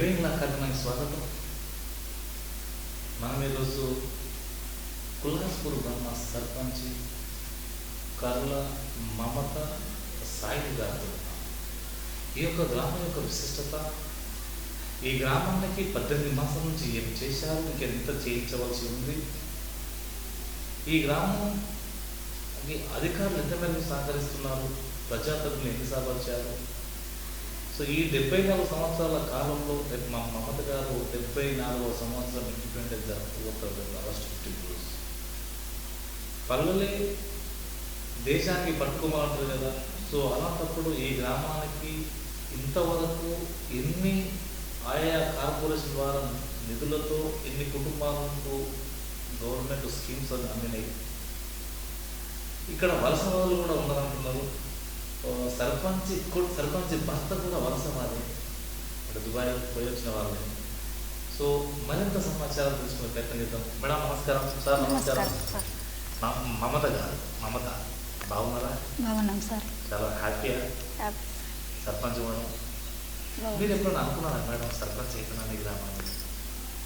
Kevin లాకర్కి స్వాగతం. మనం ఈరోజు కుల్హాస్పూర్ గ్రామ సర్పంచ్ కర్ల మమత సాయి గారు. ఈ యొక్క గ్రామం యొక్క విశిష్టత, ఈ గ్రామానికి 18 మాసాల నుంచి ఏం చేశారు, ఇంకెంత చేయించవలసి ఉంది, ఈ గ్రామం అధికారులు ఎంత మేరకు సహకరిస్తున్నారు, ప్రజాప్రతినిధులు ఎన్ని సహకరించారు. సో ఈ 74 సంవత్సరాల కాలంలో మా మమత గారు 74వ సంవత్సరం ఇండిపెండెన్స్ జరుపుకోబోతున్నారు. ఆగస్టు 15 పల్లెలే దేశానికి పట్టుకోమంటారు కదా. సో అలాంటప్పుడు ఈ గ్రామానికి ఇంతవరకు ఎన్ని ఆయా కార్పొరేషన్ ద్వారా నిధులతో ఎన్ని కుటుంబాలకు గవర్నమెంట్ స్కీమ్స్ అని అందినాయి. ఇక్కడ వలస వాళ్ళు కూడా ఉన్నారంటున్నారు. సర్పంచ్ భర్త కూడా వలస వారే, ఇక్కడ దుబాయ్ పోయి వచ్చిన వాళ్ళని. సో మరింత సమాచారం తెలుసుకునే ప్రయత్నం చేద్దాం. మేడం నమస్కారం. సార్ నమస్కారం. మమత గారు, మమత బాగున్నారా? బాగున్నాం సార్. చాలా హ్యాపీయా సర్పంచ్ మేడం? మీరు ఎప్పుడైనా అనుకున్నారా మేడం సర్పంచ్ అవుతున్నాను ఈ గ్రామాన్ని?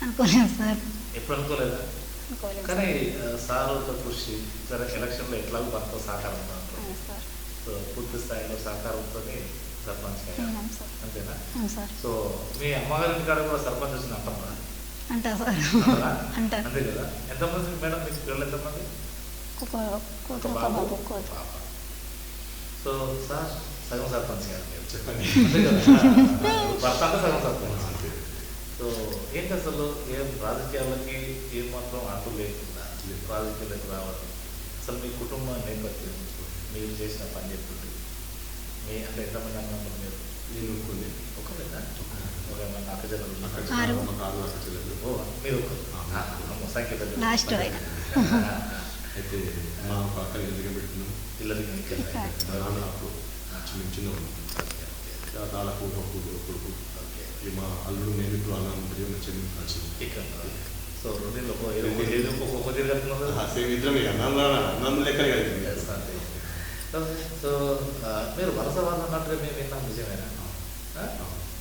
అనుకోలేదు సార్. ఎప్పుడు అనుకోలేదా? కానీ సార్ ఒక కృషి, సరే ఎలక్షన్లో ఎట్లాగో మనతో సహకారం ఉంటారు, సో పూర్తి స్థాయిలో సహకారంతో సర్పంచ్ అంతేనా? సో మీ అమ్మగారి కాడ కూడా సర్పంచ్ వచ్చింది అంటారా? అంటా సార్. అంతే కదా. ఎంతమంది మేడం మీకు పిల్లలు? ఎంతమంది? సో సార్ సగం సర్పంచ్ గారు మీరు చెప్పండి. భర్త అంటే సగం సర్పంచ్. సో ఏంటి అసలు ఏం రాజకీయాలకి ఏం మాత్రం అంటూ లేకుండా రాజకీయాలకు రావడం, అసలు మీ కుటుంబ నేపథ్యం, మీరు చేసిన పని చెప్తుంది, మీ అంటే ఎంతమంది అన్నప్పుడు మీరు? నేను ఒక్కడే. ఒకవేళ ఒక అక్కజనులు ఓ మీరు సంఖ్య అయితే మా అక్కడ ఎందుకు పెట్టుకున్నాం పిల్లలకి నాన్న అప్పుడు చిన్న దాదాపు కొడుకు మా అల్లుడు నేను ఇప్పుడు అన్నం చెల్లి ఇక్కడ. సో రెండింటిలో ఒక్కొక్క తిరగలుగుతున్నారు సేమ్ ఇద్దరం అన్నం లెక్కలు కలిగింది. సో మీరు వలస వాళ్ళు అన్నట్టుగా మేము విన్నాం, నిజమేనా?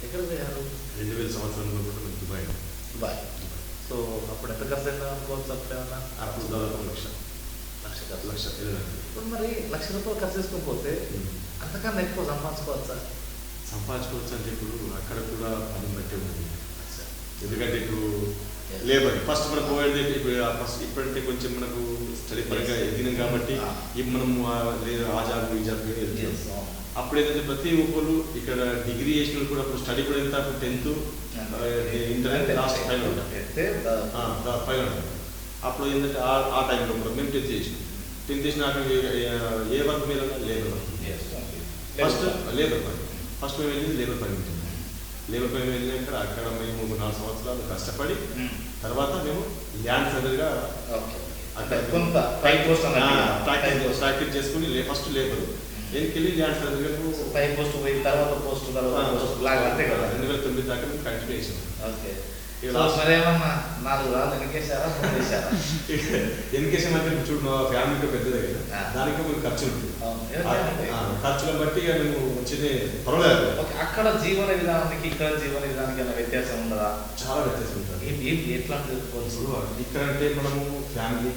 ఎక్కడ పోయారు? 2000 సంవత్సరంలో కూడా దుబాయ్. దుబాయ్. సో అప్పుడు ఎంత ఖర్చు అయినా అనుకోవచ్చు? అప్పుడు ఏమన్నా? అప్పుడు దాదాపు లక్ష. ఇప్పుడు మరి ₹1,00,000 ఖర్చు చేసుకోకపోతే అంతకన్నా ఎక్కువ సంపాదించుకోవచ్చా? సంపాదించుకోవచ్చు అంటే ఇప్పుడు అక్కడ కూడా పని బట్టే ఉంది. ఎందుకంటే ఇప్పుడు లేబర్ ఫస్ట్ మనం పోయేది ఫస్ట్ ఇప్పుడంటే కొంచెం మనకు స్టడీ పరంగా ఎదిగినాం కాబట్టి మనం లేదు ఆ జాబ్ ఈ జాబ్ వెళ్తాం. అప్పుడు ఏంటంటే ప్రతి ఒక్కరు ఇక్కడ డిగ్రీ చేసిన కూడా అప్పుడు స్టడీ కూడా ఎంత 10th ఇంటర్ లాస్ట్ ఫైనల్ అప్పుడు ఏంటంటే ఆ టైంలో కూడా మేము 10th చేసినాక ఏ వర్క్ మీద లేబర్ ఫస్ట్ లేబర్ పని ఫస్ట్ మేము వెళ్ళింది లేబర్ పని ఉంటుంది. లేబర్ పని వెళ్ళినాక అక్కడ మేము 4 సంవత్సరాలు కష్టపడి తర్వాత మేము ల్యాండ్ సర్వేగా అక్కడ ప్రాక్టీస్ చేసుకుని ఫస్ట్ లేబర్ వెళ్ళి ల్యాండ్ సర్వేగా 2009 దాకా మేము కంటిన్యూ చేసాం. మరేమన్నా 4 రాళ్ళు ఎన్నికేసారా? ఎన్నికేషన్ అంటే చూడు మా ఫ్యామిలీతో పెద్దదే కదా, దానికి మేము ఖర్చులు ఉంటుంది. ఖర్చులను బట్టి మేము వచ్చింది పర్వాలేదు. అక్కడ జీవన విధానానికి ఇక్కడ జీవన విధానానికి ఏమైనా వ్యత్యాసం ఉండదా? చాలా వ్యత్యాసం ఉంటుంది. ఎట్లా ఇక్కడ అంటే మనము ఫ్యామిలీ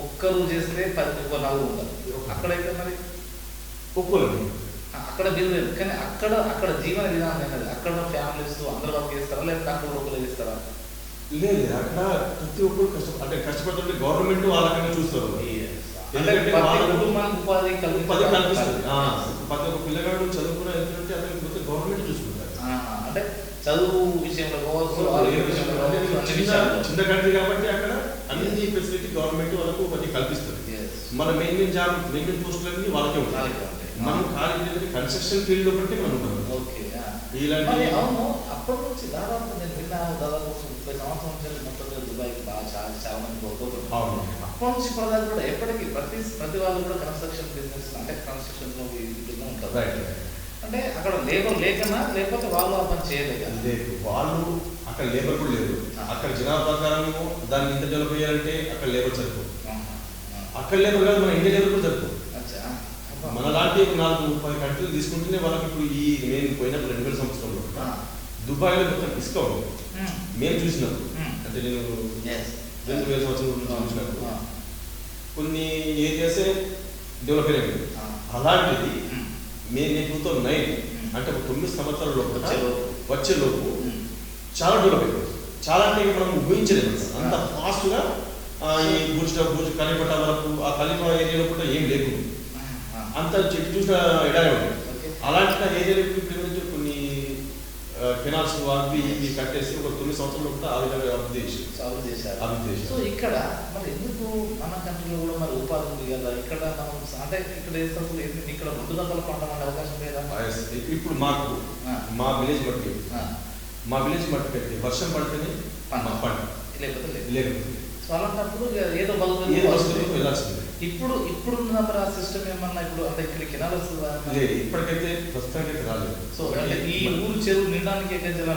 ఒక్కరు చేస్తే 10 నలుగురు ఉంటారు. అక్కడైతే మరి ఒప్పుకోలేదు. అక్కడ బిల్లు కానీ అక్కడ జీవన విధానం అనేది అక్కడ ఫ్యామిలీస్ అందరూ వర్క్ చేస్తారా లేకపోతే అక్కడ ఒకరు చేస్తారా? లేదు, అక్కడ ప్రతి ఒక్కరు కష్టపడుతుంటే గవర్నమెంట్ వాళ్ళకన్నా చూస్తారు. కుటుంబానికి ఉపాధి కల్పిస్తుంది. ప్రతి ఒక్క పిల్లగాడు చదువుకున్న వెళ్తుంటే అతనికి గవర్నమెంట్ చూసుకుంటారు. అంటే చదువు విషయంలో చిన్న కంట్రీ కాబట్టి అక్కడ అన్ని ఫెసిలిటీ గవర్నమెంట్ వాళ్ళకు ప్రతి కల్పిస్తుంది. మన మెయిన్ జాబ్ మెయిన్ పోస్టులన్నీ వాళ్ళకే ఉంటాయి. మనం ఖాళీ కన్స్ట్రక్షన్ ఫీల్డ్ బట్టి మనం ఇలాంటి అవును. అప్పటి నుంచి దాదాపు నేను విన్నాను, దాదాపు 30 సంవత్సరాల నుంచి మొత్తం దుబాయ్కి చాలా మంది పోతున్నారు. అప్పటి నుంచి ప్రజలు కూడా ఎప్పటికీ ప్రతి వాళ్ళు కూడా కన్స్ట్రక్షన్ బిజినెస్ అంటే కన్స్ట్రక్షన్ లో ఉంటారు. అంటే అక్కడ లేబర్ లేకనా లేకపోతే వాళ్ళు ఆ పని చేయలేక? లేదు, వాళ్ళు అక్కడ లేబర్ కూడా లేదు. అక్కడ జనాభా ప్రకారం దాన్ని ఇంత డెవలప్ చేయాలంటే అక్కడ లేబర్ సరిపోదు. అక్కడ లేబర్ కాదు, మన ఇండియా లేబర్ కూడా సరిపోదు. మన లాంటి 4-10 కంట్రీలు తీసుకుంటేనే వాళ్ళకి ఇప్పుడు ఈ నేను పోయినప్పుడు 2000 సంవత్సరంలో దుబాయ్లో మొత్తం ఇసుక ఉంది మేము చూసినప్పుడు. అంటే నేను 2000 సంవత్సరం చూసినప్పుడు కొన్ని ఏరియాసే డెవలప్ అయినవి. అలాంటిది నేను 2009 అంటే ఒక 9 సంవత్సరాల లోపు వచ్చేలోపు చాలా డెవలప్ అయిపోయింది. చాలా అంటే మనం ఊహించలేదు అంత ఫాస్ట్గా. ఈ బుర్జ్ ఖలీఫా వరకు ఆ ఖలీఫా ఏరియాలో కూడా ఏం లేకుండా అంత చెట్టు చూసిన ఎడారి ఉంటుంది. అలాంటి ఏరియాలో ఇప్పుడు కొన్ని కెనాల్స్ అవి ఇవి కట్టేసి ఒక 9 సంవత్సరాలు కూడా ఆ విధంగా అభివృద్ధి చేశారు. సో ఇక్కడ మరి ఎందుకు మన కంట్రీలో కూడా మరి ఉపాధి ఉంది కదా, ఇక్కడ మనం అంటే ఇక్కడ వేసినప్పుడు ఇక్కడ 2 గంటల పంట పండే అవకాశం లేదా? ఇప్పుడు మాకు మా విలేజ్ మట్టుకు అయితే వర్షం పడితేనే పంట, లేకపోతే సో అలాంటప్పుడు ఏదో బలం వెళ్ళాల్సింది. ఇప్పుడున్న సిస్టమ్ ఏమన్నా ఇప్పుడు అంటే ఇక్కడ కెనాల్స్ లేదు, ఇప్పటికైతే ప్రస్తుతానికి రాలేదు. సో అంటే ఈ ఊరు చెరువు నిండడానికి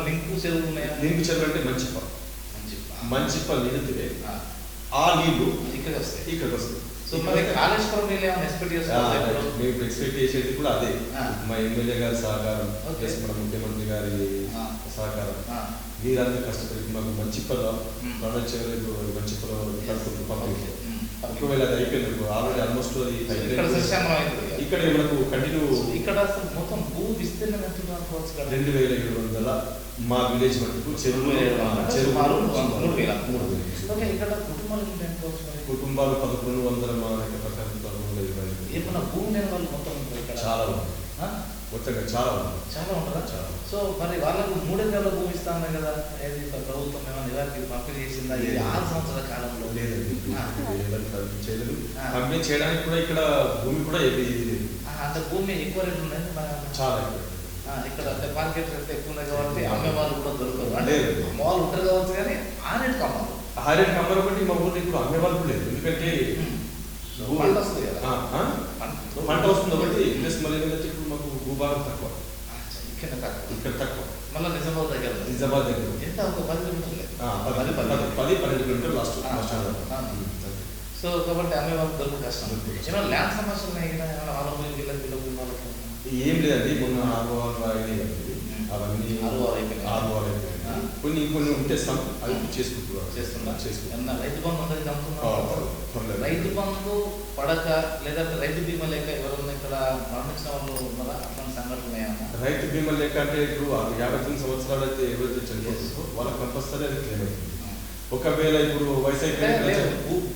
లింకు చెరువులు ఉన్నాయా? లింకు చెరువు అంటే మంచిప్ప నిండితే ఆ నీళ్లు ఇక్కడికి వస్తాయి. సో మరి కాళేశ్వరం నీళ్ళు ఏమైనా ఎక్స్పెక్ట్ చేస్తున్నారు? మేము ఎక్స్పెక్ట్ చేసేది కూడా అదే. మా ఎమ్మెల్యే గారి సహకారం, మన ముఖ్యమంత్రి గారి సహకారం, వీరందరూ కష్టపడి మాకు మంచిప్పలో మంచిప్పలో పంపించారు. ఒకవేళ అది అయిపోయింది ఆల్రెడీ ఆల్మోస్ట్ అది ఇక్కడ మనకు కంటిన్యూ. ఇక్కడ అసలు మొత్తం భూ విస్తీర్ణం ఎంత 2700 మా విలేజ్ మటుకు చెరువు 3,000. ఇక్కడ కుటుంబాలు 1100 మా ఏమన్నా భూమి లేని వాళ్ళు మొత్తం చాలా మొత్తంగా చాలా ఉంటారా? సో మరి వాళ్ళకు 3 ఎకరాల భూమి ఇస్తాను కదా, ఏది ప్రభుత్వం ఏమైనా ఇలాంటి పంపిణీ చేసిందా? 6 సంవత్సరాల కాలంలో లేదండి, చేయలేదు. పంపిణీ చేయడానికి కూడా ఇక్కడ భూమి కూడా అంత భూమి ఎక్కువ రేట్లు ఉన్నాయి, చాలా ఎక్కువ. ఇక్కడ అంటే మార్కెట్ రేట్ ఎక్కువ ఉన్నాయి కాబట్టి అమ్మే వాళ్ళు కూడా దొరకరు. అంటే అమ్మవాళ్ళు ఉంటారు కావచ్చు కానీ ఆ రేట్ కమ్మాలి. ఆ రేట్ కమ్మాలి బట్టి మా ఊళ్ళో ఇప్పుడు అమ్మే వాళ్ళు లేదు. ఎందుకంటే పంట వస్తుంది కదా, పంట వస్తుంది కాబట్టి. ప్లస్ మళ్ళీ ఏంటంటే ఇప్పుడు మాకు భూభాగం తక్కువ, ఇక్కడ తక్కువ. మళ్ళీ నిజామాబాద్ దగ్గర ఎంత ఒక 10 కిలోమీటర్లు, 10-12 కిలోమీటర్లు లాస్ట్. సో కాబట్టి అమ్మే వాళ్ళకి దొరుకు కష్టం. ఏమైనా ల్యాండ్ సమస్యలు ఉన్నాయి కదా, ఏమైనా వాళ్ళ వాళ్ళకి ఏం లేదండి. మొన్న 6 అయినాయి అవన్నీ 6 అయిపోయినాయి. కొన్ని ఉంటే అవి చేస్తున్నా. రైతు బంధు ఉంటుంది, రైతు బంధు పడక లేదంటే రైతు బీమా లేక ఎవరన్నా ఇక్కడ మరణించిన వాళ్ళు ఉన్నారా? అట్లాంటి సంఘటనలు ఉన్నాయా? రైతు బీమా లేక అంటే ఇప్పుడు 59 సంవత్సరాలు అయితే ఎవరైతే చనిపోతుందో వాళ్ళకి కంపల్సరీ అది క్లెయిమ్ అవుతుంది. ఒకవేళ ఇప్పుడు వయసు అయితే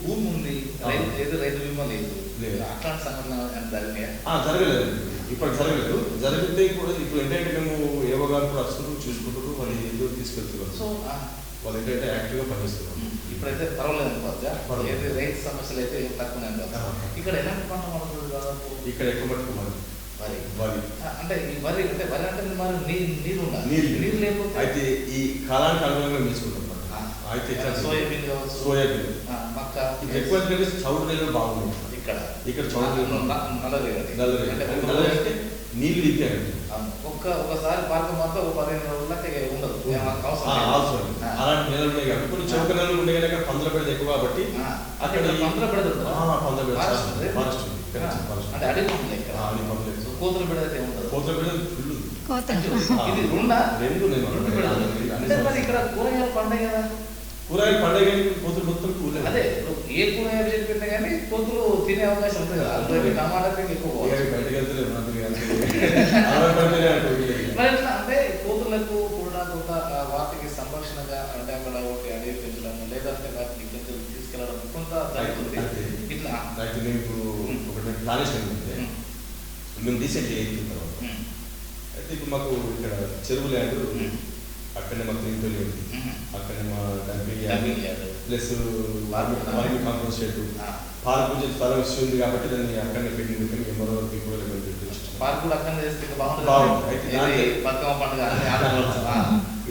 భూమి ఉంది, రైతు బీమా లేదు, అట్లాంటి సంఘటన జరగలేదు. ఇప్పుడు జరగలేదు. జరిగితే కూడా ఇప్పుడు ఏంటంటే మేము ఏవో గారు కూడా వస్తున్నారు, చూసుకుంటారు, వాళ్ళు ఏదో తీసుకెళ్తున్నారు. సో వాళ్ళు ఏంటంటే యాక్టివ్గా పనిచేస్తున్నారు. ఇప్పుడైతే పర్వాలేదు, రైతు సమస్యలు అయితే తక్కువ. ఇక్కడ ఎలాంటి పంట పడుతుంది దాదాపు? ఇక్కడ ఎక్కువ మటుకు వరి. అంటే ఈ వరి అంటే మరి నీరు ఉండాలి. నీరు లేకపోతే అయితే ఈ కాలానికి అనుగుణంగా తీసుకుంటాం. అయితే సోయాబీన్ మక్క ఎక్కువ చౌడు నీళ్ళు బాగుంది. ఇక్కడ చౌడు అంటే నీళ్ళు ఇప్పాయండి. ఒకసారి పార్క మాత్రం ఒక 15 రోజులకి ఉండదు. అలాంటి నెలలు ఉన్నాయి కాబట్టి కొన్ని చౌక నెలలు ఉండే కానీ అక్కడ పందుల పెడత ఎక్కువ కాబట్టి అక్కడ పందుల పెడత అంటే అడిగి ఉంది. కోతుల పెడత అయితే ఉండదు. కోతుల పెడత ఫుల్ ఇది రెండు మరి ఇక్కడ కూరగాయలు పండాయి కదా, కూరగాయలు పండాయి కానీ కోతులు మొత్తం కూరలేదు. అదే ఏ కూరగాయలు చెప్పినా కానీ కోతులు తినే అవకాశం ఉంటుంది కదా. టమాటా ఎక్కువ బయటకు వెళ్తే అంటే కోతులకు కూడా వాటికి సంరక్షణగా అంటే అక్కడ ఒకటి అడవి పెంచడం లేదంటే వాటిని గింజలు తీసుకెళ్ళడం కొంత జరుగుతుంది. ఇట్లా ఒకటి ప్లానిష్ అంటే మేము రీసెంట్గా ఎయిత్ తర్వాత అయితే ఇప్పుడు మాకు ఇక్కడ చెరువు ల్యాండ్ అక్కడనే మాకు గ్రీన్ తొలి ఉంది, అక్కడనే మా dumping plus vermicompost shed park స్థలం ఇష్యూ ఉంది కాబట్టి దాన్ని అక్కడనే పెట్టి ఎంబరో పార్కు అక్కడనే చేస్తే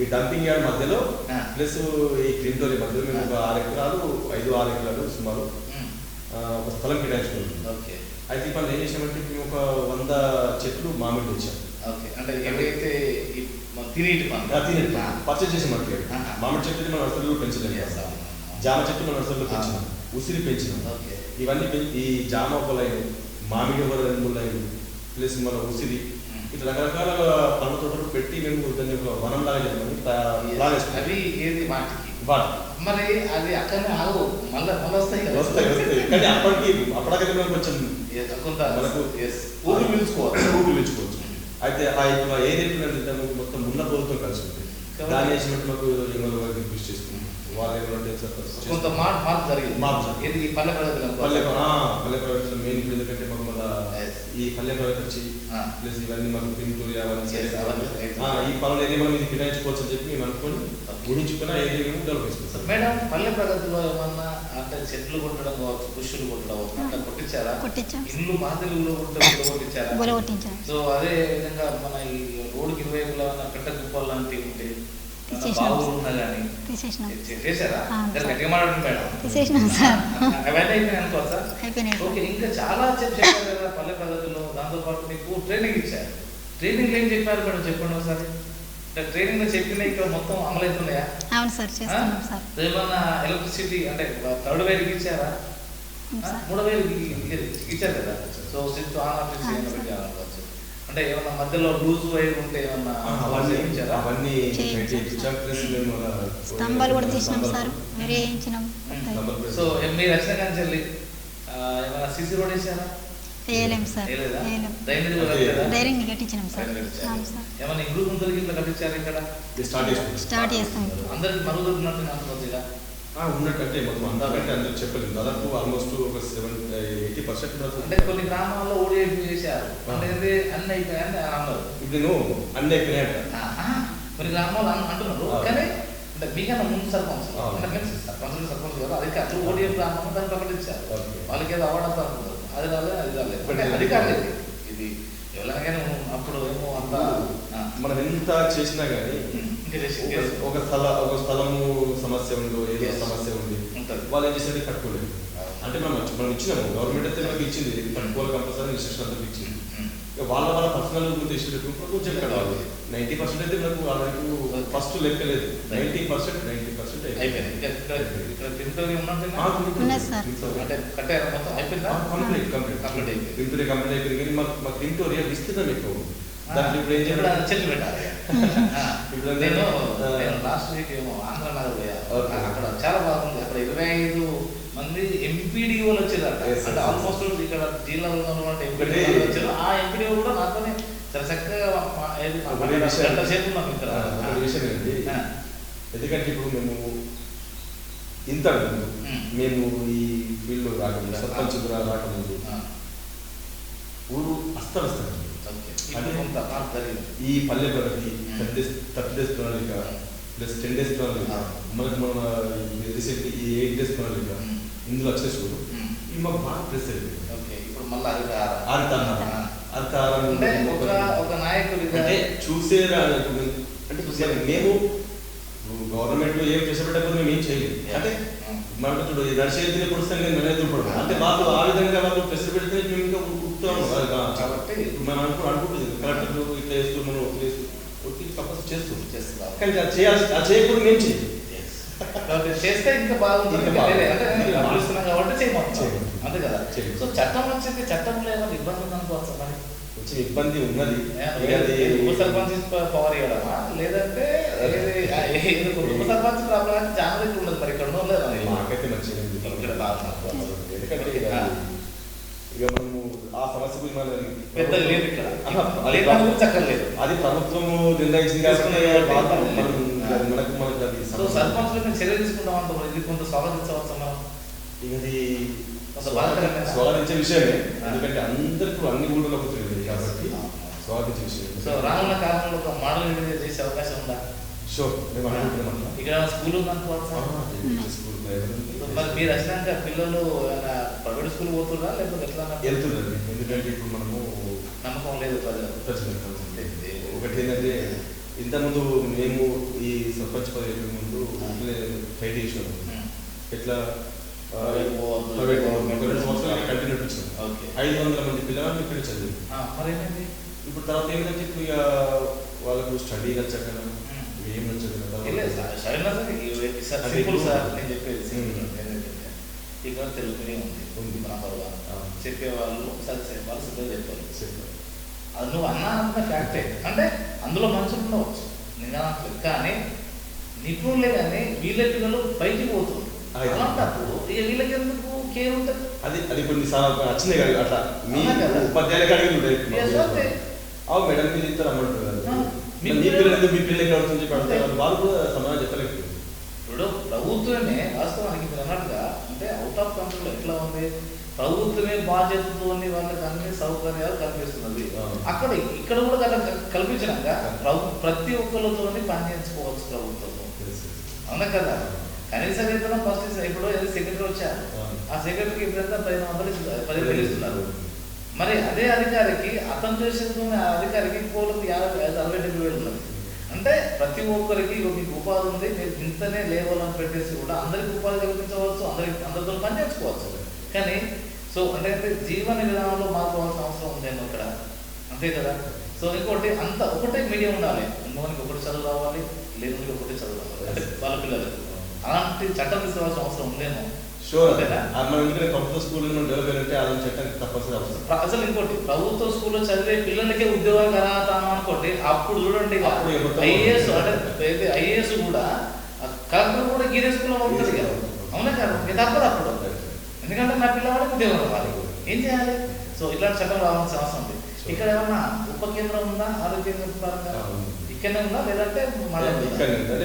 ఈ డంపింగ్ యార్డ్ మధ్యలో ప్లస్ ఈ గ్రీన్ తొలి మధ్యలో మేము ఒక 6 ఎకరాలు 5-6 ఎకరాలు సుమారు ఒక స్థలం కేటాయించుకుంటుంది. అయితే ఇప్పుడు ఏం చేసామంటే మేము ఒక 100 చెట్లు మామిడి తెచ్చాం. అంటే ఎవరైతే పర్చేజ్ చేసి మనకి మామిడి చెట్లు మన నర్సరీలో పెంచలేదు, జామ చెట్టు మన నర్సరీలో పెంచినాం, ఉసిరి పెంచినాం. ఇవన్నీ ఈ జామ ఒక లైన్, మామిడి ఒక 2-3 లైన్లు ప్లస్ మన ఉసిరి ఇట్లా రకరకాల పండ్ల తోటలు పెట్టి మేము దాన్ని ఒక వనం లాగా అవి ఏది వాటికి వాటి మరి అది అక్కడనే ఆగు మళ్ళీ వస్తాయి కదా. వస్తాయి కానీ అప్పటికైతే మనం కొంచెం కొంత మనకు ఊరు పిలుచుకోవచ్చు. అయితే ఆ ఏ రేపు మొత్తం ముళ్ళ ప్రభుత్వం కలిసి ఉంటుంది. దాని వేసినట్టు మాకు ఎమ్మెల్యే కృషి చేస్తుంది. వాళ్ళు కొంత మార్పు జరిగింది. ఇది పల్లె ప్రగతిలో మెయిన్ ఇప్పుడు ఎందుకంటే మాకు మళ్ళీ ఈ పల్లె ప్రగతి వచ్చి ప్లస్ ఇవన్నీ మాకు ప్రింటూరి ఈ పనులు ఏది మనం ఇది ఫినాయించుకోవచ్చు అని చెప్పి మేము అనుకొని గురించుకున్న ఏది మేము డెవలప్ చేసుకుంటాం. మేడం పల్లె ప్రగతిలో ఏమన్నా అంటే చెట్లు కొట్టడం కావచ్చు, పుష్యులు కొట్టడం అట్లా కొట్టించారా? ఇల్లు మాదిరిలో కొట్టించారా? సో అదే విధంగా మన ఈ రోడ్డుకి ఇరువైపులా కట్ట కుప్పలు లాంటివి ఉంటే బావులు ఉన్నా కానీ చేశారా? గట్టిగా మాట్లాడండి మేడం. అవన్నీ అయిపోయినాయి అనుకోవచ్చా? ఓకే. ఇంకా చాలా చెప్పారు కదా పల్లె ప్రగతిలో. దాంతోపాటు మీకు ట్రైనింగ్ ఇచ్చారు. ట్రైనింగ్ ఏం చెప్పారు మేడం చెప్పండి ఒకసారి. ట్రైనింగ్ లో చెప్పిన ఇక్కడ మొత్తం అమలు అవుతున్నాయా? అవును సార్, చేస్తున్నాం సార్. ఏమన్నా ఎలక్ట్రిసిటీ అంటే 3rd వైర్కి ఇచ్చారా? 3వ వైర్కి ఇచ్చారు కదా. సో స్విచ్ ఆన్ ఆఫ్ పెట్టాలనుకోవచ్చు. అంటే ఏమన్నా మధ్యలో లూజ్ వైర్ ఉంటే ఏమన్నా అవన్నీ స్తంభాలు కూడా తీసినాం సార్, వేరే వేయించినాం. సో మీరు వచ్చిన కానీ చెల్లి ఏమన్నా సీసీ రోడ్ వేసారా? వేయలేం సార్, ధైర్యంగా కట్టించినాం సార్. ఏమన్నా ఇంగ్లూ గుంతలు కింద కట్టించారు ఇక్కడ? స్టార్ట్ చేస్తాం. అందరికి మరుగుతున్నట్టు అనుకోవచ్చు ఇలా ఉన్నట్టంటే మొత్తం అందాకంటే అందరూ చెప్పలేదు. దాదాపు ఆల్మోస్ట్ ఒక 80% అంటే కొన్ని గ్రామాల్లో ఓడిఐపీ చేశారు. అంటే అన్ని అయిపోయాయని అన్నారు. ఇప్పుడు అన్ని అయిపోయినాయంట కొన్ని గ్రామాలు అంటున్నారు. కానీ అంటే మీకన్నా ముందు సర్పంచ్ సర్పంచ్ గారు అధికారులు ఓడిఐపీ గ్రామంలో దాన్ని ప్రకటించారు. వాళ్ళకి ఏదో అవ్వడంతో అనుకుంటారు. అది రాలేదు అధికారులు. ఇది ఎవరైనా అప్పుడు ఏమో అంతా మనం ఎంత చేసినా కానీ ఒక స్థలము సమస్య ఉందో ఏదో సమస్య ఉంది వాళ్ళు ఏం చేసేది కట్టుకోలేదు. అంటే మనం ఇచ్చినాము. గవర్నమెంట్ అయితే మనకి ఇచ్చింది కట్టుకోవాలి కంపల్సరీ ఇన్స్ట్రక్షన్ అందరికి ఇచ్చింది. వాళ్ళ పర్సనల్ ఇష్యూ కొంచెం కట్టాలి. 90% అయితే మనకు ఆల్రెడీ ఫస్ట్ లెక్క లేదు. 90% అయిపోయింది. కంప్లీట్ అయిపోయింది. కానీ మాకు విక్టోరియా విస్తృతం ఎక్కువ ఉంది. దాంట్లో ఇప్పుడు ఏం చేయాలి? చెట్లు పెట్టాలి. నేను లాస్ట్ వీక్ ఏమో ఆంధ్రనగర్ పోయా. అక్కడ చాలా బాగుంది. అక్కడ 25 మంది ఎంపీడీఓలు వచ్చేదట. అంటే ఆల్మోస్ట్ ఇక్కడ జిల్లాలో ఉన్నటువంటి ఎంపీడీఓలు వచ్చారు. ఆ ఎంపీడీఓ కూడా నాతోనే చాలా చక్కగా సేపు ఉన్నాం ఇక్కడ. విషయం ఏంటి, ఎందుకంటే ఇప్పుడు మేము ఈ ఫీల్డ్ రాకముందు సర్పంచ్ రాకముందు ఊరు అస్తవ్యస్తం. ఈ పల్లె ప్రగతి 30 days ప్రణాళిక ప్లస్ 10 days ప్రణాళిక మనకు మన రీసెంట్ ఈ 8 days ప్రణాళిక ఇందులో వచ్చేసుకోడు. ఇది మాకు బాగా ప్రెస్ అయిపోయింది. ఇప్పుడు మళ్ళీ ఒక నాయకుడు అంటే అంటే మేము గవర్నమెంట్ ఏం చేసేటప్పుడు మేము ఏం చేయలేదు. అంటే మనకు చూడు నడిచేది పుడుస్తాను నేను ఎదురుపడతాను. అంటే మాకు ఆ విధంగా వాళ్ళు ప్రెస్ పెడితే మేము ఇంకా ఉడుకుతాము కాబట్టి మనం అనుకుంటుంది కలెక్టర్లు ఇట్లా వేస్తూ మనం ఒత్తిడి కంపల్సరీ చేస్తున్నాం. కానీ అది చేయకూడదు మేము చేయాలి. చేస్తే ఇంకా బాగుంటుంది కాబట్టి చేయవచ్చు అంతే కదా. సో చట్టం వచ్చింది. చట్టంలో ఏమైనా ఇబ్బంది ఉందనుకోవచ్చు. మరి కొంచెం ఇబ్బంది ఉన్నది. ఉప సర్పంచ్ పవర్ ఇవ్వడమా లేదంటే ఉప సర్పంచ్ ప్రాబ్లం చాలా దగ్గర ఉండదు. మరి ఇక్కడ ఉండదు. మాకైతే మంచిగా ఎందుకంటే ఇక మనము ఆ సమస్య గురించి పెద్ద లేదు ఇక్కడ. చక్కర్లేదు. అది ప్రభుత్వము నిర్ణయించింది కాబట్టి మనకు సర్పంచ్ చర్య తీసుకుంటాం అంటారు. ఇది కొంత స్వాగతించవచ్చు మనం. ఇది స్వాగతించే విషయమే. ఎందుకంటే అందరికీ అన్ని ఊళ్ళో తెలియదు కాబట్టి స్వాగతించే విషయం. సో రానున్న కాలంలో ఒక మోడల్ ఇండియా చేసే అవకాశం ఉందా? షూర్. ఇక్కడ స్కూల్ ఉందనుకోవచ్చు. మరి మీరు వచ్చినాక పిల్లలు ప్రైవేట్ స్కూల్ పోతున్నా లేకపోతే ఎట్లా వెళ్తుందండి? ఎందుకంటే ఇప్పుడు మనము నమ్మకం లేదు ఒకటి ఏంటంటే ఇంతకుముందు మేము ఈ సర్పంచ్ పదవి ముందు ఫైట్ చేసినాము. ఎట్లా ప్రైవేట్ సంవత్సరాలు కంటిన్యూ ఇచ్చాం. 500 మంది పిల్లలు ఇక్కడ చదివి ఇప్పుడు తర్వాత ఏంటంటే ఇప్పుడు ఇక వాళ్ళకు స్టడీ నచ్చక ఏం నచ్చక ఇక్కడ తెలుగునే ఉంది. చెప్పేవాళ్ళు ఒకసారి వాళ్ళు సిద్ధంగా చెప్పారు. అది నువ్వు అన్న ఫ్యాక్టే, అంటే అందులో మనుషులు ఉండవచ్చు నిజానికి, కానీ నిపుణులే కానీ వీళ్ళ పిల్లలు పైకి పోతుంది. అలాంటప్పుడు ఇక వీళ్ళకి ఎందుకు కేర్ ఉంటుంది? అది కొన్నిసార్లు వచ్చింది కదా అట్లా మీ ఉపాధ్యాయులకు అడిగి అవు మేడం మీరు ఇద్దరు అమ్మంటారు మీ పిల్లలకి అవుతుంది చెప్పి వాళ్ళు కూడా సమాధానం చెప్పలేదు. ఇప్పుడు ప్రభుత్వమే వాస్తవానికి మీరు అన్నట్టుగా అంటే అవుట్ ఆఫ్ కంట్రోల్ ఎట్లా ఉంది, ప్రభుత్వమే బాధ్యతతో వాళ్ళకి అన్ని సౌకర్యాలు కల్పిస్తున్నది. అక్కడ ఇక్కడ కూడా కల్పించినాక ప్రతి ఒక్కరితో పని చేయించుకోవచ్చు ప్రభుత్వం, అవునా కదా? కనీస వేతనం ఫస్ట్ ఇప్పుడు సెక్రటరీ వచ్చారు, ఆ సెక్రటరీకి ఇప్పుడంతా 10,000 ఇస్తున్నారు. మరి అదే అధికారికి అతను చేసిన అధికారికి ఇంకోళ్ళకి 50,000-60,000 ఉన్నది. అంటే ప్రతి ఒక్కరికి మీకు ఉపాధి ఉంది, మీరు ఇంతనే లేవల్ అని పెట్టేసి కూడా అందరికి ఉపాధి కల్పించవచ్చు, అందరితో పని చేసుకోవచ్చు. కానీ సో అంటే జీవన విధానంలో మార్పుకోవాల్సిన అవసరం ఉందేమో ఇక్కడ, అంతే కదా? సో ఇంకోటి అంత ఒకటే మీడియం ఉండాలి, ఉన్నవానికి ఒకటి చదువు రావాలి, లేని ఒకటి చదువు రావాలి, అంటే వాళ్ళ పిల్లలకు అలాంటి చట్టం తీసుకోవాల్సిన అవసరం ఉందేమో. ప్రభుత్వ స్కూల్ డెవలప్ అలాంటి చట్టం తప్పనిసరి అవసరం. అసలు ఇంకోటి ప్రభుత్వ స్కూల్లో చదివే పిల్లలకే ఉద్యోగాలు కరాతాను అనుకోండి, అప్పుడు చూడండి ఐఏఎస్ కూడా కలెక్టర్ కూడా గీరే స్కూల్లో ఉంటుంది కదా, అవునా కదా? ఇది తప్పదు అప్పుడు, ఎందుకంటే నా పిల్లవాడికి ఉద్యోగం రావాలి, ఏం చేయాలి? సో ఇలాంటి చట్టం రావాల్సిన అవసరం ఉంది. ఇక్కడ ఏమన్నా ఉప కేంద్రం ఉందా ఆరోగ్య కేంద్రం పరంగా? ఇక్కడనే ఉందా లేదంటే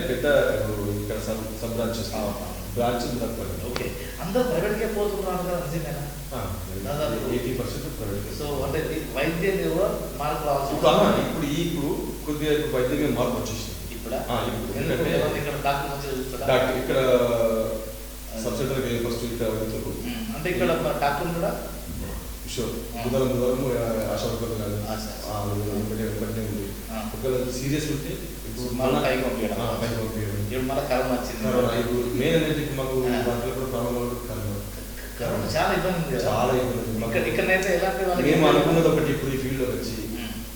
పెద్ద సబ్ బ్రాంచ్ ఓకే, అందరూ ప్రైవేట్కే పోతున్నారు కదా, నిజమేనా? 80% ప్రైవేట్. సో అంటే వైద్యం కూడా మార్పు రావచ్చు ఇప్పుడు కొద్దిగా వైద్యం మీద మార్పు వచ్చేసింది ఇప్పుడు. ఇక్కడ డాక్టర్ ఇక్కడ సబ్ సెంటర్ ఫస్ట్ ఇక్కడ అంటే ఇక్కడ డాక్టర్ కూడా షూర్ బుధవారం ఆశావర్కర్లు కానీ వెంటనే ఉంది. ఒకవేళ సీరియస్ ఉంటే ఇప్పుడు మళ్ళీ పైకి పంపించడం, మళ్ళీ కరోనా వచ్చింది. ఇప్పుడు మెయిన్ అనేది మాకు వాటిలో కూడా ప్రాబ్లం కరోనా చాలా ఇబ్బంది ఉంది, చాలా ఇబ్బంది. ఇక్కడైతే ఎలాంటి మేము అనుకున్నది ఒకటి, ఇప్పుడు ఈ ఫీల్డ్లో వచ్చి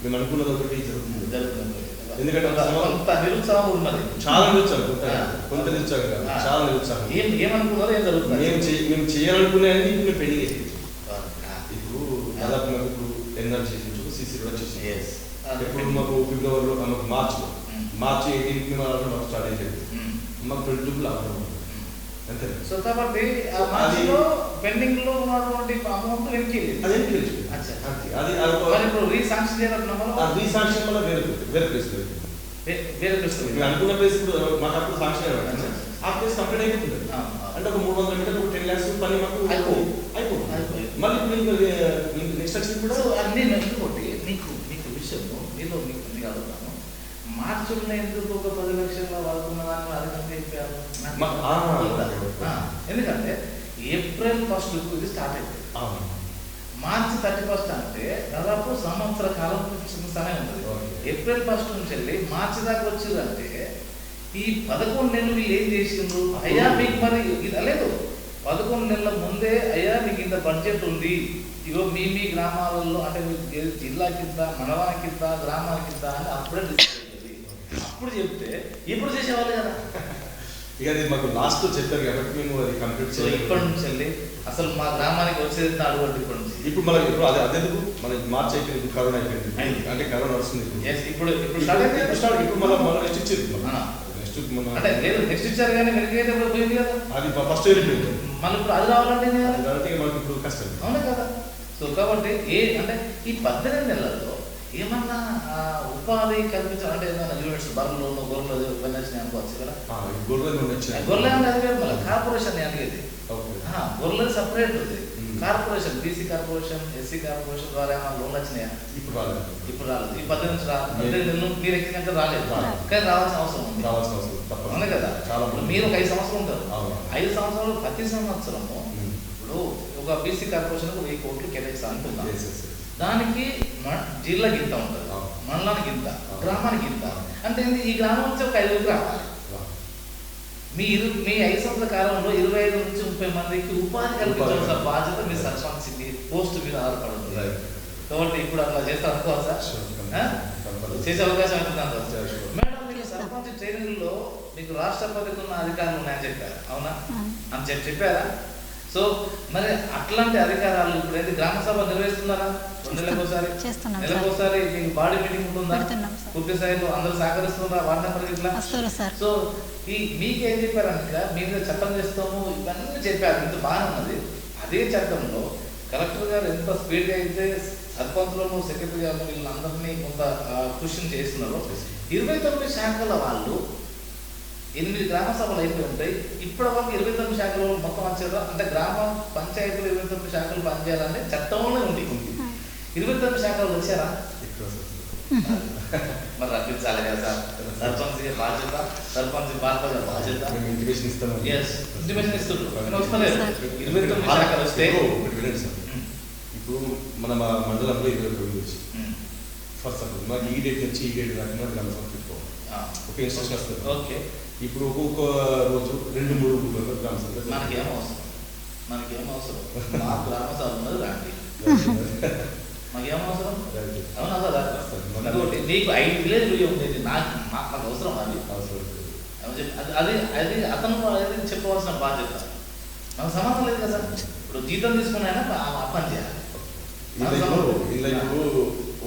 మేము అనుకున్నది ఒకటి జరుగుతుంది. ఎందుకంటే కొంత నిరుత్సాహం ఉన్నది, చాలా నిరుత్సాహం, కొంత నిరుత్సాహం కాదు, చాలా నిరుత్సాహం. ఏమనుకున్నారో ఏం జరుగుతుంది, మేము చేయాలనుకునేది ఇప్పుడు మేము పెండింగ్ చేసేది. ఇప్పుడు దాదాపు మాకు ఇప్పుడు ఎన్ఆర్ చేసి సిసి కూడా చేసి ఇప్పుడు మాకు ఫిబ్రవరిలో మాకు మార్చి 18కి మాకు స్టార్ట్ అయ్యేది, మాకు 22 లాక్డౌన్ అంతే. సో కాబట్టి ఆ మార్చిలో పెండింగ్ లో ఉన్నటువంటి అమౌంట్ వెనక్కి అది ఇప్పుడు రీసాంక్షన్ చేయాలన్నమాట. రీసాంక్షన్ వల్ల వేరే ప్లేస్ మేము అనుకున్న ప్లేస్ ఇప్పుడు మాకు అప్పుడు సాంక్షన్ ఆ ప్లేస్ కంప్లీట్ అయిపోతుంది. అంటే ఒక 300 మీటర్లు 10 lakhs పని మాకు అయిపోతుంది. మళ్ళీ ఇప్పుడు నెక్స్ట్ వచ్చింది కూడా అన్నీ ఇంకోటి మీకు విషయంలో మీలో మీకు అడుగుతాను, మార్చిలో ఎందుకు ఒక 10 లక్షల వాడుకున్నదాన్ని అధికంగా చెప్పారు? ఎందుకంటే ఏప్రిల్ 1st ఇది స్టార్ట్ అయిపోయింది, మార్చి 31st అంటే దాదాపు సంవత్సర కాలం సమయం ఉంటుంది. ఏప్రిల్ 1st నుంచి వెళ్ళి మార్చి దాకా వచ్చిందంటే ఈ 11 నెలలు ఏం చేసిండ్రు? అయ్యా మీకు మరి ఇది లేదు, 11 నెలల ముందే అయ్యా మీకు ఇంత బడ్జెట్ ఉంది, ఇగో మీ గ్రామాలలో అంటే జిల్లా కింద, మండలాల కింద, గ్రామాల కింద అని అప్పుడే అప్పుడు చెప్తే ఇప్పుడు చేసేవాళ్ళు కదా. ఇక అది మాకు లాస్ట్ చెప్పారు కాబట్టి మేము అది కంప్లీట్ చేయాలి. ఇప్పటి నుంచి వెళ్ళి అసలు మా గ్రామానికి వచ్చేది అడుగుంటే ఇప్పటి నుంచి ఇప్పుడు మనకి ఇప్పుడు అదెందుకు మనకి మార్చి అయిపోయింది, కరోనా అయిపోయింది, అంటే కరోనా వస్తుంది ఇప్పుడు ఇప్పుడు మళ్ళీ నెక్స్ట్ ఇచ్చేది అంటే లేదు, నెక్స్ట్ ఇచ్చారు కానీ వెనకైతే పోయింది కదా, అది ఫస్ట్ అయిపోయింది. మళ్ళీ ఇప్పుడు అది రావాలంటే మనకి ఇప్పుడు కష్టం, అవునా కదా? సో కాబట్టి అంటే ఈ 18 నెలల్లో ఏమన్నా ఉపాధి కల్పించాలంటే ఏదైనా యూనిట్స్ బర్రెలు గొర్రెలు ఇవన్నీ వచ్చినాయి అనుకోవచ్చు కదా. గొర్రెలు అంటే అది మళ్ళీ కార్పొరేషన్ అడిగేది, గొర్రెలు సపరేట్ ఉంది. Corporation BC corporation, SC corporation ద్వారా ఏమైనా లోన్లు వచ్చినాయా? ఇప్పుడు రాలేదు. ఈ 18 నెలలు మీరు ఎక్కినాక రాలేదు, కానీ రావాల్సిన అవసరం ఉంది, అవునా కదా? మీరు ఒక 5 సంవత్సరాలు ఉంటారు, 5 సంవత్సరాలు ప్రతి సంవత్సరము ఇప్పుడు ఒక బీసీ కార్పొరేషన్ 1000 కోట్లు కేటాయిస్తా అంటున్నాం. దానికి జిల్లాకి ఇంత ఉంటుంది, మండలానికి ఇంత, గ్రామానికి ఇంత, అంటే ఈ గ్రామం నుంచి ఒక 5 రావాలి. మీ 5 సంవత్సరాల కాలంలో 25 నుంచి 30 మందికి ఉపాధి కల్పించాల్సిన బాధ్యత మీ సర్పంచ్ పోస్ట్ మీద ఆధారపడుతుంది. కాబట్టి ఇప్పుడు అట్లా చేస్తా అనుకోవచ్చా? చేసే అవకాశం అంటున్నాను మేడం. మీకు సర్పంచ్ ట్రైనింగ్లో మీకు రాష్ట్రపతికి ఉన్న అధికారులు ఉన్నాయని చెప్పారు, అవునా? అని చెప్పారా? సో మరి అట్లాంటి అధికారాలు ఇప్పుడైతే గ్రామ సభ నిర్వహిస్తున్నారా? 2 నెలలకు ఒకసారి, చేస్తున్నాం నెలకు సార్. ఒకసారి మీకు బాడీ మీటింగ్ ఉంటుందా? పెడుతున్నాం సార్. పూర్తి స్థాయిలో అందరూ సహకరిస్తున్నారా? వార్డు నెంబర్ ఇట్లా వస్తారు సార్. సో మీకేం చెప్పారంటే మీరు చట్టం చేస్తాము ఇవన్నీ చెప్పారు, ఇంత బాగానే ఉన్నది. అదే చట్టంలో కలెక్టర్ గారు ఎంత స్పీడ్గా అయితే సర్పంచులను సెక్రటరీ గారు వీళ్ళందరినీ కొంత కృషి చేస్తున్నారు. 29 శాఖల వాళ్ళు 8 గ్రామ సభలు అయిపోయి ఉంటాయి. ఇప్పటి వరకు 29 శాఖలు మొత్తం వచ్చారు. అంటే గ్రామ పంచాయతీలు 29 శాఖలు పనిచేయాలని చట్టంలోనే ఉంది. 29 శాఖలు వచ్చారా? మరి రప్పించాలి కదా సార్. సర్పంచ్ బాధ్యత, సర్పంచ్ బాధ్యత బాధ్యత. ఇంటిమేషన్ ఇస్తాను. ఇంటిమేషన్ ఇస్తున్నారు. వస్తలేదు 29 శాఖలు వస్తే. ఇప్పుడు మన మండలంలో 21 వచ్చి ఫస్ట్ సపోజ్ మాకు ఈ డేట్ నుంచి ఈ డేట్ దాకా గ్రామ సభ పెట్టుకోవాలి. ఒక ఇన్స్ట్రక్షన్ వస్తుంది. ఓకే, ఇప్పుడు ఒక్కొక్క రోజు 2-3 ఊళ్ళో గ్రామ సభ. మనకేం అవసరం, మనకేం అవసరం? మా గ్రామ సభ ఉన్నది రాండి, మాకేం అవసరం? అవునా కదా? ఇంకోటి నీకు 5 విలేజ్లు ఉండేది, మాకు అవసరం అది. అది అది అతను అది చెప్పవలసిన బాధ్యత. మనకు సంబంధం లేదు కదా. ఇప్పుడు జీతం తీసుకున్నాయన అప్పని చేయాలి. ఇప్పుడు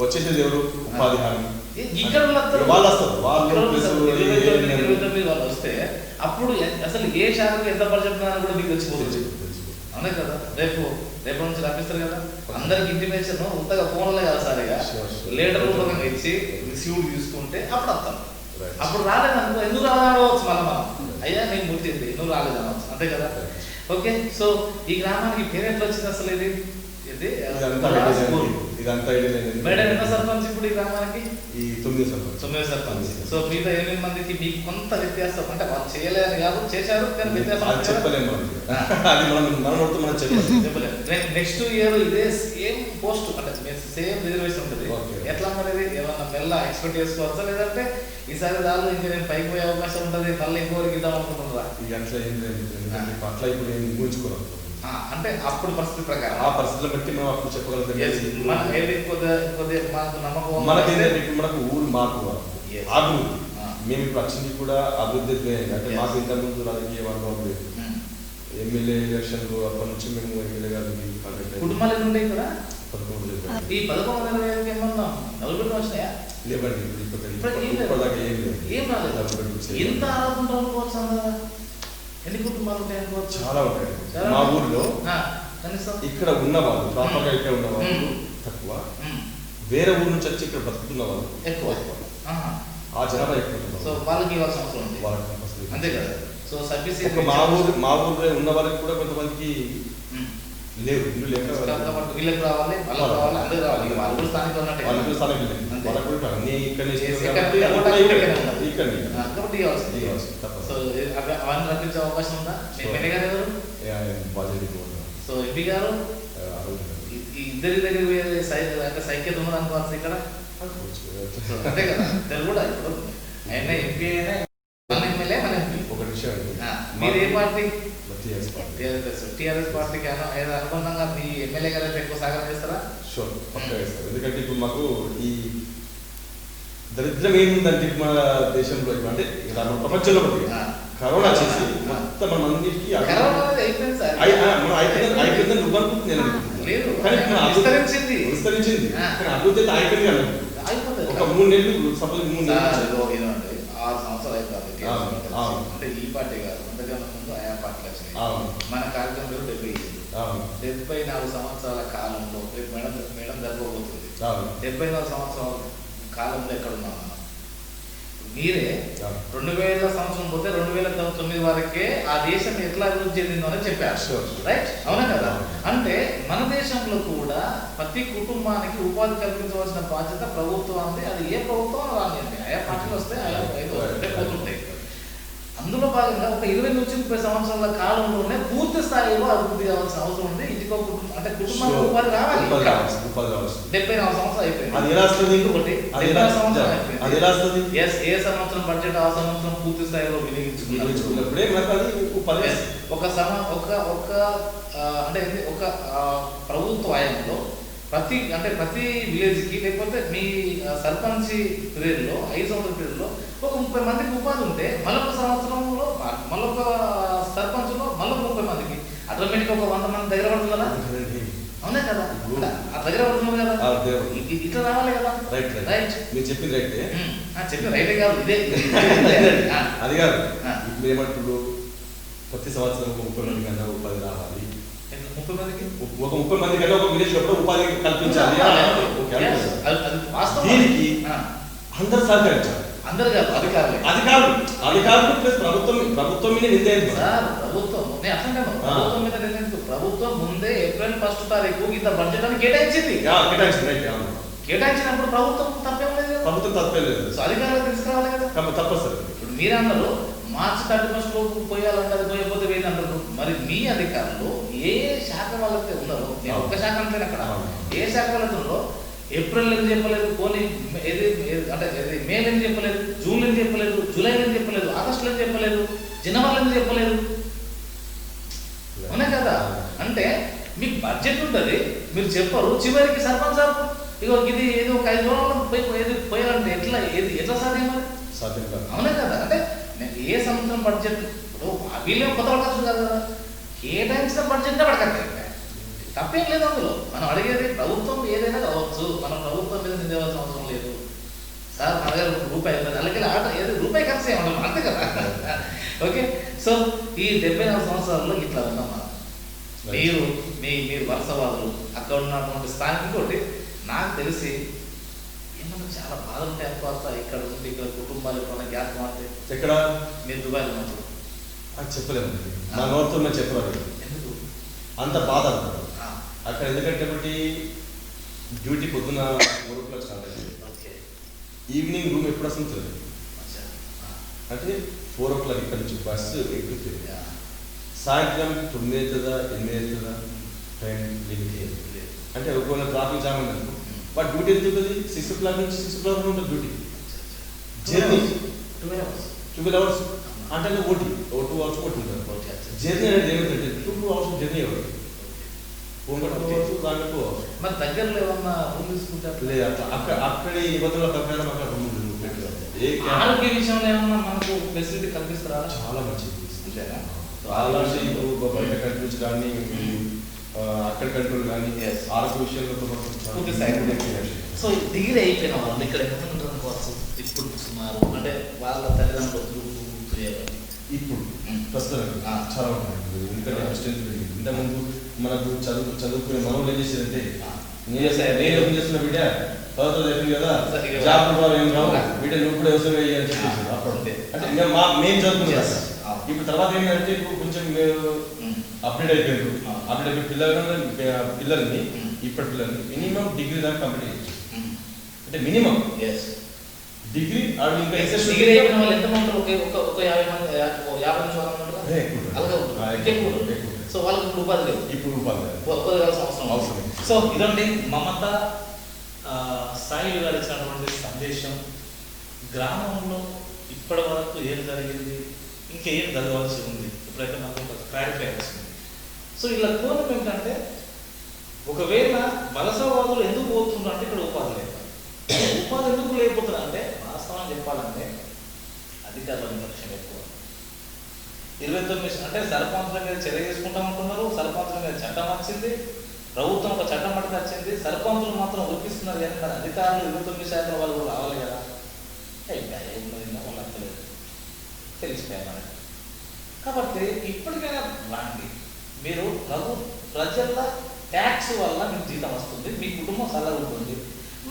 వచ్చేసేది ఎవరు? ఉపాధి హామీ. ఇక్కడ వాళ్ళు వస్తారు. వాళ్ళు 29 వాళ్ళు వస్తే అప్పుడు అసలు ఏ శాఖకు ఎంత బడ్జెట్ ఉన్నారని కూడా మీకు వచ్చిపోతుంది. అవునే కదా? రేపు నుంచి రప్పిస్తారు కదా. అందరికి ఇంటిమేషన్ ఉంతగా ఫోన్లే కదా సార్. ఇక లీటర్ రూపంగా ఇచ్చి రిసీవ్డ్ తీసుకుంటే అప్పుడు వస్తాం. అప్పుడు రాలేదనుకో ఎందుకు రావచ్చు మళ్ళీ మనం, అయ్యా నేను ముట్టింది ఎందుకు రాలేదనవచ్చు. అంతే కదా? ఓకే, సో ఈ గ్రామానికి పేరు ఎట్లా వచ్చింది అసలు? ఇది మేడం ఎంత సర్పంచ్ ఇప్పుడు ఈ గ్రామానికి? ఈ 9 సర్పంచ్. సో మిగతా 8 మందికి మీకు కొంత వ్యత్యాసం, అంటే వాళ్ళు చేయలేదని కాదు, చేశారు కానీ వ్యత్యాసం చెప్పలేము. నెక్స్ట్ ఇయర్ ఇదే సేమ్ పోస్ట్, అంటే సేమ్ రిజర్వేషన్ ఉంటుంది. ఎట్లా అనేది ఏమన్నా మెల్ల ఎక్స్పెక్ట్ చేసుకోవచ్చా? లేదంటే ఈసారి దానిలో ఇంకా నేను పైకి పోయే అవకాశం ఉంటుంది, మళ్ళీ ఇంకోరికి ఇద్దాం అనుకుంటున్నారా? అట్లా ఇప్పుడు నేను ఊహించుకోవాలి. అంటే అప్పుడు పరిస్థితి ప్రకారం ఆ పరిస్థితులు బట్టి మనం అప్పుడు చెప్పగలుగుతాం. మనకు ఊరు మార్పు అభివృద్ధి. మేము ఇప్పుడు వచ్చింది కూడా అభివృద్ధి. అంటే మాకు ఇంతకుముందు రాజకీయ వర్గం లేదు. ఎమ్మెల్యే ఎలక్షన్లు అప్పటి నుంచి మేము ఎమ్మెల్యే గారికి కుటుంబాలు ఉంటాయి ఇక్కడ. ఈ 11 ఏమన్నా నలుగురు వచ్చినాయా? లేవండి. ఇప్పటిదాకా ఏం రాలేదు. ఎంత ఆలోచన ఎన్ని కుటుంబాలు ఉంటాయి అనుకోవచ్చు? చాలా ఉంటాయి. మా ఊర్లో ఇక్కడ ఉన్న వాళ్ళు ప్రాపర్గా ఇక్కడ ఉన్న వాళ్ళు తక్కువ, వేరే ఊరు నుంచి వచ్చి ఇక్కడ బతుకుతున్న వాళ్ళు ఎక్కువ. ఆ జనాభా ఎక్కువ. సో వాళ్ళకి ఇవ్వాల్సిన అవసరం ఉంది. వాళ్ళకి అంతే కదా. సో సఫిషియెంట్ మా ఊర్లో ఉన్న వాళ్ళకి కూడా కొంతమందికి లేవు, ఇల్లు లేక వీళ్ళకి రావాలి, వాళ్ళకి రావాలి, అందరూ రావాలి. వాళ్ళు కూడా స్థానిక ఉన్నట్టు వాళ్ళకి స్థానిక వాళ్ళకు కూడా అన్ని ఇక్కడ సో అవన్నీ రప్పించే అవకాశం ఉందా? ఎమ్మెల్యే గారు ఎవరు? సో ఎంపీ గారు ఇద్దరి దగ్గర సైక్యత ఉన్నది అనుకోవచ్చు ఇక్కడ. అంతే కదా. ఇద్దరు కూడా ఇప్పుడు ఆయన ఎంపీ అయినా మన ఎమ్మెల్యే మన ఎంపీ. ఒక విషయం, మీరు ఏ పార్టీ? టీఆర్ఎస్ పార్టీకి ఏదో అనుబంధంగా మీ ఎమ్మెల్యే గారు అయితే ఎక్కువ సహకారం చేస్తారా? షూర్, పక్కా చేస్తారు. ఎందుకంటే ఇప్పుడు మాకు ఈ దరిద్రం ఏముందంటే మన దేశంలో అంటే ప్రపంచంలో కరోనా చేసి మొత్తం మన మందికి అయిపోయిందని నువ్వు అనుకుంటున్నాను. విస్తరించింది కానీ అభివృద్ధి అయితే అయిపోయింది. ఒక 3 నెలలు సపోజ్ 3 నెలలు 6 సంవత్సరాలు అయిపోయింది. అంటే ఈ పార్టీ కాదు, అంతకన్నా ముందు ఆయా పార్టీలు వచ్చినాయి. మన కార్యక్రమంలో 74 సంవత్సరాల కాలంలో మేడం జరగబోతుంది. 74 సంవత్సరాల కాలంలో ఎక్కడ ఉన్నాం మనం? మీరే 2000 సంవత్సరం పోతే 2009 వరకే ఆ దేశం ఎట్లా అభివృద్ధి చెందిందో అని చెప్పారు. రైట్, అవునా కదా? అంటే మన దేశంలో కూడా ప్రతి కుటుంబానికి ఉపాధి కల్పించవలసిన బాధ్యత ప్రభుత్వానికి. అది ఏ ప్రభుత్వం రానియండి, ఆయా పార్టీలు వస్తే ఆయా పోతుంటాయి. అందులో భాగంగా ఒక 20 నుంచి 30 సంవత్సరాల కాలంలోనే పూర్తి స్థాయిలో అభివృద్ధి కావాల్సిన అవసరం ఉంది. ఇంటికో కుటుంబం అంటే కుటుంబానికి ఉపాధి రావాలి. 74 సంవత్సరాలు అయిపోయింది. ఏ సంవత్సరం బడ్జెట్ ఆ సంవత్సరం పూర్తి స్థాయిలో వినియోగించుకున్నప్పుడే ఒక ప్రభుత్వ హయాంలో ప్రతి విలేజ్కి లేకపోతే మీ సర్పంచ్ పీరియడ్లో 5 సంవత్సరాల పీరియడ్లో ఒక 30 మందికి ఉపాధి ఉంటే మళ్ళొక సంవత్సరంలో మళ్ళొక సర్పంచ్లో మళ్ళొక 30 మందికి అట్లా ఆటోమేటిక్ ఒక 100 మంది దగ్గర పడుతుందా? అవునా కదా? ఆ దగ్గర పడుతుంది కదా, ఇట్లా రావాలి కదా. రైట్ రైట్ మీరు చెప్పింది రైట్. చెప్పింది రైటే కాదు, ఇదే అది కాదు. ఇప్పుడు ఏమంటారు, ప్రతి సంవత్సరం 30 మంది కన్నా ఉపాధి రావాలి. 30 మందికి ఒక 30 మంది కన్నా ఒక విలేజ్ లో ఉపాధి కల్పించాలి. దీనికి అందరు సహకరించాలి. అందరు కాదు, అధికారులు ప్లస్ ప్రభుత్వం మీద నిర్ణయం సార్. ప్రభుత్వం నేను అర్థం ప్రభుత్వం మీద నిర్ణయం. ప్రభుత్వం ముందే ఏప్రిల్ 1 తారీఖు ఇంత బడ్జెట్ అని కేటాయించింది. కేటాయించినప్పుడు ప్రభుత్వం తప్పేం లేదు. ప్రభుత్వం తప్పేం లేదు. సో అధికారులు తీసుకురావాలి కదా. తప్పదు. ఇప్పుడు మీరన్నారు మార్చి 31 లోపు పోయాలంటే అది పోయకపోతే వేది అంటారు. మరి మీ అధికారులు ఏ శాఖ వాళ్ళకి ఉన్నారో, నేను ఒక్క శాఖ అంటే అక్కడ ఏ శాఖ వాళ్ళకి ఉన్నారో ఏప్రిల్ ఎందుకు చెప్పలేదు, పోనీ అంటే మే ఎందుకు చెప్పలేదు, జూన్ ఎందుకు చెప్పలేదు, జూలై ఎందుకు చెప్పలేదు, ఆగస్టులో ఎందుకు చెప్పలేదు, జనవరిలో ఎందుకు చెప్పలేదు? అవునా కదా? అంటే మీకు బడ్జెట్ ఉంటుంది, మీరు చెప్పరు. చివరికి సర్పంచ్ సార్ ఇగో ఇది ఏదో ఒక 5 రోజులు పోయాలంటే ఎట్లా సాధ్యం మరి? అవునా కదా? అంటే ఏ సంవత్సరం బడ్జెట్ ఇప్పుడు వీళ్ళే కొత్త అవకాశం కాదు కదా, కేటాయించిన బడ్జెట్ పడకండి, తప్పేం లేదు అందులో. మనం అడిగేది ప్రభుత్వం ఏదైనా కావచ్చు, మనం ప్రభుత్వం మీద నిందేవాల్సిన అవసరం లేదు. సార్ మన దగ్గర రూపాయి అలాగే ఏదో రూపాయి ఖర్చు ఏమన్నా అంతే కదా. ఓకే, సో ఈ 74 సంవత్సరాల్లో ఇట్లా ఉన్నాం మనం. మీరు వలసవాదులు అక్కడ ఉన్నటువంటి స్థానిక. ఇంకోటి నాకు తెలిసి ఏమన్నా చాలా బాధ ఉంటాయి అనుకోవస్తా. ఇక్కడ ఉండి ఇక్కడ కుటుంబాలు ఎప్పుడన్నా గ్యాప్ మారితే ఎక్కడ మీరు దుబాయ్ ఉన్నప్పుడు చెప్పలేము, నా నోటితో మేము చెప్పలేదు. ఎందుకు అంత బాధ అంటారు అక్కడ? ఎందుకంటే ఒకటి డ్యూటీ పొద్దున 3 స్టార్ట్ అయింది, ఈవినింగ్ రూమ్ ఎప్పుడు వస్తుంది అంటే 4 o'clock ఇక్కడ నుంచి బస్సు ఎక్కుతుంది. సాయంత్రం 9 అవుతుందా 8 అవుతుందా టైం లిమిట్ అంటే ఒకవేళ ట్రాఫిక్ జామ్ ఉంది. బట్ డ్యూటీ ఎంత ఉంటుంది? 6 o'clock నుంచి 6 o'clock ఉంటుంది డ్యూటీ. జర్నీ 12 hours అంటే ఓటీ 2 hours ఓటీ ఉంటుంది. జర్నీ అనేది ఏమిటంటే 2 hours జర్నీ అవ్వదు. మరి దగ్గరలో ఏమన్నా రూమ్ తీసుకుంటారు లేదు. అట్లా అక్కడే ఇబ్బందుల ప్రకారం అక్కడ రూమ్ ఆరోగ్య విషయంలో ఏమన్నా మనకు ఫెసిలిటీ కల్పిస్తారా? చాలా మంచిది. చాలా బయట కంట్రీస్ కానీ అక్కడ కంట్రోల్ కానీ ఆరోగ్య విషయంలో సో డిగ్రీ అయిపోయిన వాళ్ళు ఇక్కడ ఎంతమంది అనుకోవచ్చు ఇప్పుడు సుమారు? అంటే వాళ్ళ తల్లిదండ్రులు ఇప్పుడు ప్రస్తుతం చాలా ఉన్నాయి. ఎందుకంటే స్ట్రెంత్ పెరిగింది. ఇంతకుముందు మనకు చదువుకునే మనం ఏం చేసేదంటే నేను ఏం చేస్తున్న బిడ్డ తర్వాత చెప్పింది కదా జాబ్ ప్రభావం ఏం రావు బిడ్డ నువ్వు కూడా వ్యవసాయం వేయాలని చెప్పేసి అప్పుడు అంటే ఇంకా మేము చదువుకున్నాం. ఇప్పుడు తర్వాత ఏంటంటే ఇప్పుడు కొంచెం అప్డేట్ అయిపోయారు. అప్డేట్ అయిపోయి పిల్లల్ని ఇప్పటి పిల్లల్ని మినిమం డిగ్రీ దాకా కంప్లీట్ చేయొచ్చు. అంటే మినిమం డిగ్రీ ఇంకా డిగ్రీ అయిపోయిన వాళ్ళు ఎంతమంది ఉంటారు? ఒక 50 మంది 50 నుంచి 100 అలాగే ఉంటుంది. సో వాళ్ళకి ఉపాధి లేదు. ఇప్పుడు ఉపాధి అవసరం. సో ఇదండి మమత సాయి గారు ఇచ్చినటువంటి సందేశం. గ్రామంలో ఇప్పటి వరకు ఏం జరిగింది, ఇంకేం జరగవలసి ఉంది, ఇప్పుడైతే మనకు ఒక క్లారిఫై వచ్చింది. సో ఇలా కోణం ఏంటంటే ఒకవేళ వలసవాదులు ఎందుకు పోతున్నారు అంటే ఇక్కడ ఉపాధి లేదు. ఉపాధి ఎందుకు లేకపోతున్నారు అంటే వాస్తవం చెప్పాలంటే అధికారుల నిర్లక్ష్యం ఎక్కువ. 29 అంటే సర్పంచుల మీద చర్య తీసుకుంటామంటున్నారు. సర్పంచుల మీద చట్టం వచ్చింది, ప్రభుత్వం ఒక చట్టం పట్టుకు వచ్చింది. సర్పంచులు మాత్రం ఒప్పిస్తున్నారు కానీ మరి అధికారులు 29% వాళ్ళు కూడా రావాలి కదా. వాళ్ళు అక్కలేదు తెలిసిపోయాయి మనకి. కాబట్టి ఇప్పటికైనా రాండి. మీరు ప్రజల ట్యాక్స్ వల్ల మీకు జీతం వస్తుంది, మీ కుటుంబం చల్లగా ఉంటుంది.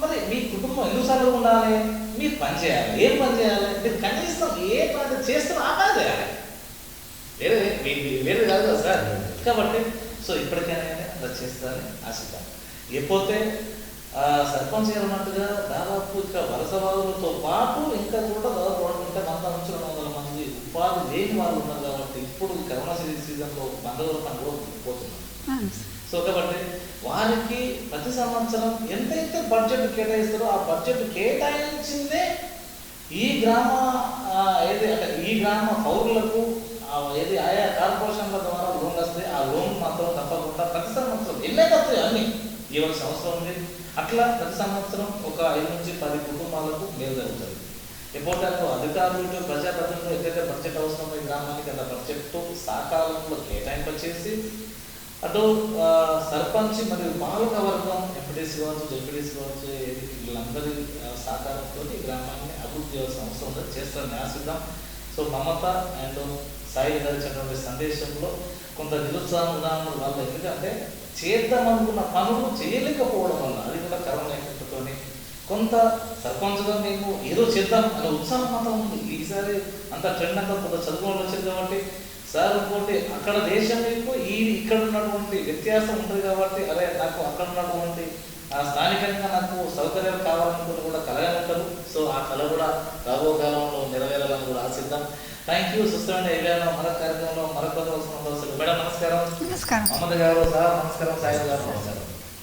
మరి మీ కుటుంబం ఎందుకు చల్లగా ఉండాలి? మీరు పని చేయాలి. ఏం పని చేయాలి? మీరు కనీసం ఏ పని చేస్తారో ఆ పని చేయాలి. వేరే కాదు కదా సార్. కాబట్టి సో ఇప్పటికైనా అలా చేస్తారని ఆశిద్దాం. లేకపోతే సర్పంచ్ గారు అన్నట్టుగా దాదాపు ఇక్కడ వలసవాదులతో పాటు ఇంకా కూడా దాదాపు 100 నుంచి 200 మంది ఉపాధి లేని వాళ్ళు ఉన్నారు. కాబట్టి ఇప్పుడు కరోనా సీజన్లో బంధువులు కూడా పోతున్నారు. సో కాబట్టి వారికి ప్రతి సంవత్సరం ఎంతైతే బడ్జెట్ కేటాయిస్తారో ఆ బడ్జెట్ కేటాయించిందే ఈ గ్రామ ఈ గ్రామ పౌరులకు ఏది ఆయా కార్పొరేషన్ల ద్వారా లోన్ వస్తే ఆ లోన్ మాత్రం తప్పకుండా ప్రతి సంవత్సరం ఎన్నేకొస్తాయి అన్ని ఇవ్వాల్సిన అవసరం ఉంది. అట్లా ప్రతి సంవత్సరం ఒక 5 నుంచి 10 కుటుంబాలకు మేలు జరుగుతుంది. ఎప్పుడైనా అధికారులు ప్రజాప్రతినిధులు ఏదైతే బడ్జెట్ అవసరమో ఈ గ్రామానికి అంత బడ్జెట్తో సకాలంలో కేటాయింపచేసి అటు సర్పంచ్ మరియు పాలక వర్గం ఎంపీటీసీ కావచ్చు, జెడ్పీటీసీ కావచ్చు, వీళ్ళందరి సహకారంతో ఈ గ్రామాన్ని అభివృద్ధి చేయాల్సిన అవసరం ఉంది. చేస్తారని ఆశిద్దాం. సో మమత అండ్ సాయి గారు ఇచ్చినటువంటి సందేశంలో కొంత నిరుత్సాహం ఉదాహరణ వల్ల, ఎందుకంటే చేద్దాం అనుకున్న పనులు చేయలేకపోవడం వల్ల, అది కూడా కరోనా ఎఫెక్ట్తోని కొంత సర్పంచ్గా మేము ఏదో చేద్దాం అనే ఉత్సాహం మాత్రం ఉంది. ఈసారి అంత ట్రెండ్ అంతా కొంత చదువుకోవడం వచ్చింది కాబట్టి సార్ ఇంకోటి అక్కడ దేశం మీకు ఇక్కడ ఉన్నటువంటి వ్యత్యాసం ఉంటుంది కాబట్టి, అరే నాకు అక్కడ ఉన్నటువంటి స్థానికంగా నాకు సౌకర్యాలు కావాలనుకుంటూ కూడా కలగలుగుతారు. సో ఆ కళ కూడా రాబో కాలంలో నెరవేరాలని కూడా ఆశిద్దాం. Thank you. సుస్థమైన ఏరియాలో మరొక కార్యక్రమంలో మరొక మేడం నమస్కారం. నమస్కారం. మమత గారు సార్ నమస్కారం. సాయి గారు నమస్కారం.